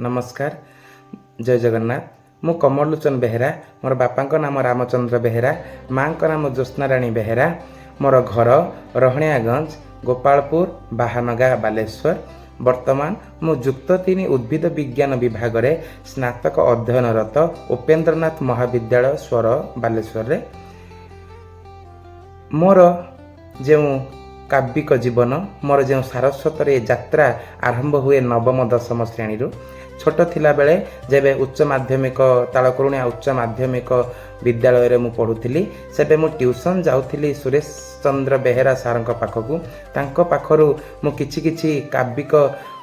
नमस्कार जय जगन्नाथ मु कमलोचन बेहेरा मोर बापा नाम रामचंद्र बेहेरा माँ नाम ज्योत्ना राणी बेहेरा मोर घर रहणियागंज गोपालपुर बाहानगा बालेश्वर वर्तमान मु जुक्त 3 उद्भिद विज्ञान विभाग रे स्नातक अध्ययनरत उपेन्द्रनाथ महाविद्यालय स्वर बालेश्वर रे मोर जो काव्यिक जीवन मोर जो सारस्वत यात्रा आरंभ हुए नवम दशम श्रेणी छोट थिला बेले जेबे उच्च माध्यमिक तालकुरुणिया उच्च माध्यमिक विद्यालय रे मु पढुथिली सेबे मु ट्यूशन जाउथिली सुरेश चंद्र बेहेरा सारंक पाखकु तांको पाखरु मु किछि काव्यिक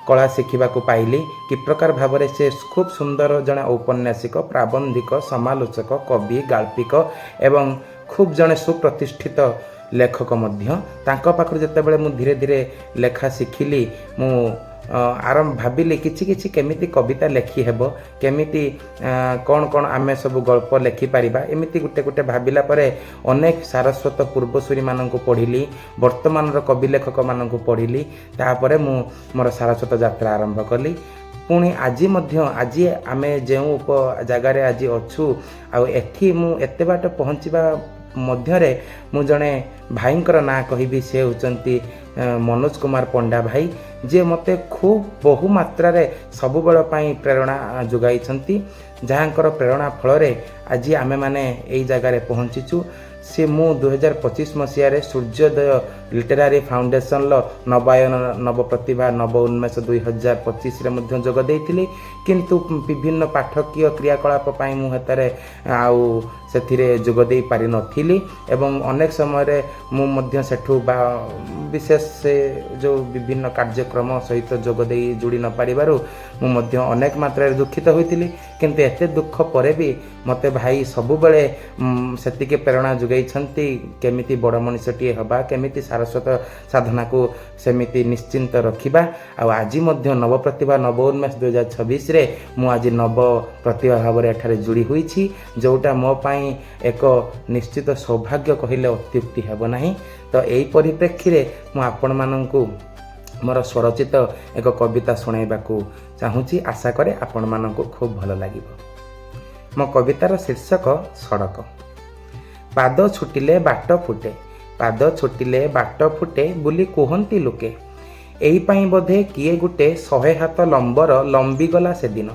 कला शिखा पाइली कि प्रकार भाव से खूब सुंदर जड़े औपन्यासिक प्राबंधिक समालोचक कवि गाल्पिक एवं खूब जड़े सुप्रतिष्ठित लेखक तांको पाखरु जेतेबेले मु धीरे धीरे लेखा शिखिली मु आरंभ भाविली किछि केमिति कविता लेखि हेबो केमिति कौन कौन आमे सब गल्प लेखि पारिबा एमिति गुटे गुटे भाबिला परे अनेक सारस्वत पूर्वसूरी माननकु पढिली वर्तमान रो कवि लेखक माननकु पढिली तापरे मु मोर सारस्वत यात्रा आरंभ कली पुणी आज आमे जे उप जगार आज अच्छु आ एठी मु एते बाट पहुँचवा मध्यरे मु जणे भाईंकर ना कहिबी से होचंती मनोज कुमार पंडा भाई जे मते खूब बहु मात्रा रे सब बेल पई प्रेरणा जोगाई छंती जहाँकर प्रेरणा फल रे आज आमे माने एई जगह रे पहुँचीचु से मु 2025 मसीह रे सूर्योदय लिटरारी फाउंडेशन लो नवायन नव प्रतिभा नव उन्मेष 2025 रे मध्य जोग देइथिली किंतु विभिन्न पाठकीय क्रियाकलाप पई मु हेतरे आउ सेथिरे जोग देई पारि नथिली एवं अनेक समय रे मु मध्य सेठु बा विशेष से जो विभिन्न कार्यक्रम सहित जोग देई जुड़ी न पारिबारु मु मध्य अनेक मात्रा रे दुखित होइतिली किंतु एते दुख परे भी मते भाई सबु बेले सेतिके प्रेरणा जोगाई छंती केमिति बड़ मनुष्यटीए हबा केमिति सारस्वत साधना को सेमिति निश्चिंत रखिबा आ आज मध्य नव प्रतिभा नव उन्मेष 2026 रे मु आज नव प्रतिभा भाव रे एठारे जुड़ी होईछि जोटा मो पाई एक निश्चित सौभाग्य कहिले अत्युक्ति हेबो नाही तो एई परिप्रेक्षी रे मु आपण माननकु मोर स्वरचित एक कविता सुनाइबाकू चाहूँगी आशा करे आपण माननकु खूब भल लागिबो मो कवितार शीर्षक सड़क पाद छुटिले बाट फुटे पाद छुटिले बाट फुटे बुली कहती लोके एही पाई बोधे किए गुटे 100 हाथ लंबर लंबी गला से दिन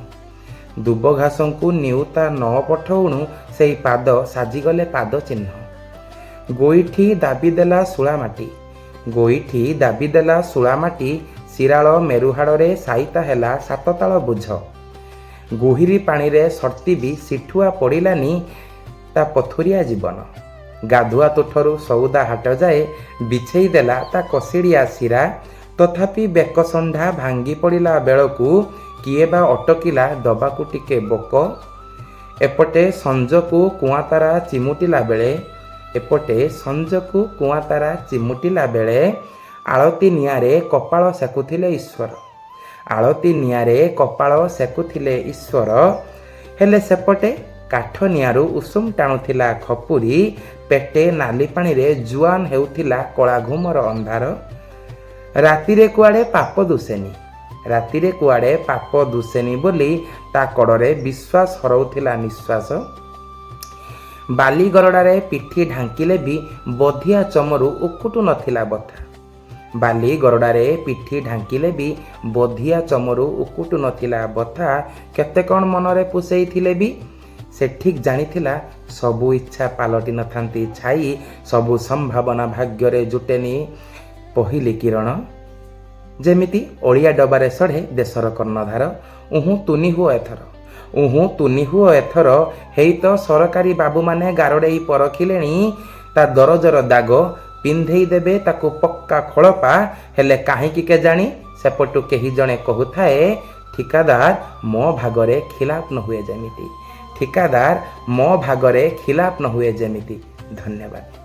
दुब घासंकु निउता न पठौणु सेई पाद साजिगले पाद चिन्ह गोईठी दाबी देला सुला माटी गोईठी दाबी देला सुला माटी शिराल मेरुहाड़े साइता हेला सातताल बुझ गोहिरी पानी रे सर्ती भी सिठुआ पड़िलानी ता पथुरिया जीवन गाधुआ तुठरू सौदा हाट जाए बिछेई देला ता कसिड़िया शिरा तथापि बेकसंढा भांगी पड़िला बेलकू किए बा अटकिला दबाकू टिके बोक एपटे संजकू कुआतारा चिमुटिला बेले एपटे संजकू कुआतारा चिमुटिला बेले आलती नियारे कपाल सेकुथिले ईश्वर आलती नियारे कपाल सेकुथिले ईश्वर हेले सेपटे काठ नियारू उषुम टाणुथिला खपुरी पेटे नाली पानी रे जुआन हेउथिला कला घुमर अंधार रातिरे कुआडे पाप दुसेनी रातिरे कुआडे पाप दुसेनी बोली ता कड़े विश्वास हरउथिला निश्वास बाली गरडारे पिठी ढांकिले भी बधिया चमरू उकुटु नथिला बथा बाली गरडारे पिठी ढांकिले भी बधिया चमरू उकुटु नथिला बथा केते कौन मनरे पुसेई थिले भी से ठीक जानिथिला सबु इच्छा पालटी नथांती छाई सबु संभावना भाग्यरे जुटेनी पहिली किरण जेमिति ओलिया डबारे सढ़े देशर कर्णधार उहु तुनी हुओ एथर हेई तो सरकारी बाबू माने गारडेई परखिलेनी ता दरजर दाग पिंधेई देबे ताकू पक्का खोलपा हेले काहींकी के जानी सेपटू केही जणे कहुथाए ठिकादार मो भागरे खिलाफ न हुए जेमिति ठिकादार मो भागरे खिलाफ न हुए जेमिति। धन्यवाद।